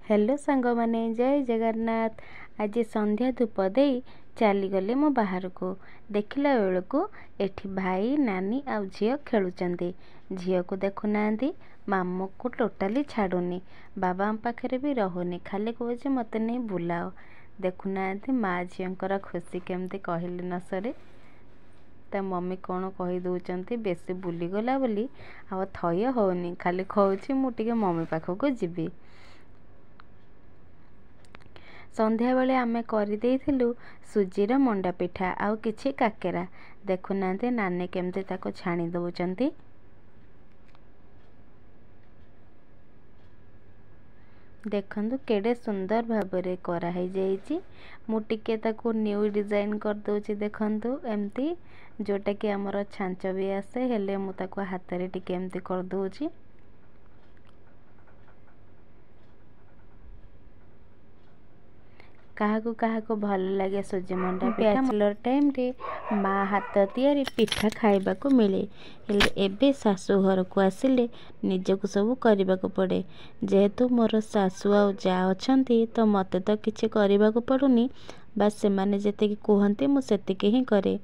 Hello सांग माने जय जगन्नाथ। आज संध्या धूप दे चलीगले मो बाहर को देखला बेलू एठी भाई नानी आ झील खेलुचंदी। झील को देखुना मामू को टोटाली छाड़ुनी, बाबा पाखे भी रहुनी, खाली कहे मत नहीं बुलाओ। देखुना माँ झीकर खुशी केमती कहले न सरे। ता मम्मी कौन कही दौरान बेसी बुलीगला बोली आ थय होनी, खाली कहूँ मुझे मम्मी पाखक जीवी। संध्या बेले आमे करी देइथिलु सुजीर मंडा पिठा आउ किछि काकेरा। देखुना नानी केमती ताको छाणी दउचंती। देखंतु केडे सुंदर भाबरे करा है जाइछि। मु टिके ताको न्यू डिजाइन कर दउछि। देखंतु एमती जोटा कि हमर छांच भी आसे, हेले मु ताको हाथ रे टिके एमती कर दउछि। काहाको भल लगे सुजी मंडा पिठा। बैचलर टाइम रे माँ हाथ तियारी पिठा खाइबा को मिले, हेले एबे सासू घर को आसिले निजको सब करबा को पड़े। जेहेतु मोर सासू आ जा अछंती तो मते तो किछि करबा को पड़ुनी, बस से माने जेतिकी कहंती मु सेतिकी ही करे।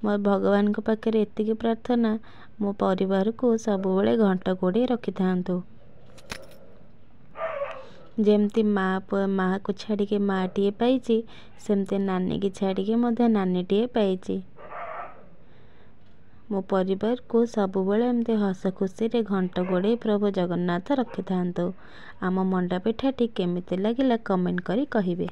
मोर भगवान को पाखे एतिकी प्रार्थना मो परिवार को सब बेले घंटा घोड़े रखि थांतु। जेमती माँ को छाड़ी के माँ टीए पाइची, सेमती नानी की छाड़ी के मध्य नानी टीए पाइची। मो परिवार को सब बेले एमती हस खुशी रे घंटा गोड़े प्रभु जगन्नाथ रखि थांतु। आम मंडा पिठाटी केमिति लागिला कमेंट करी कहिबे।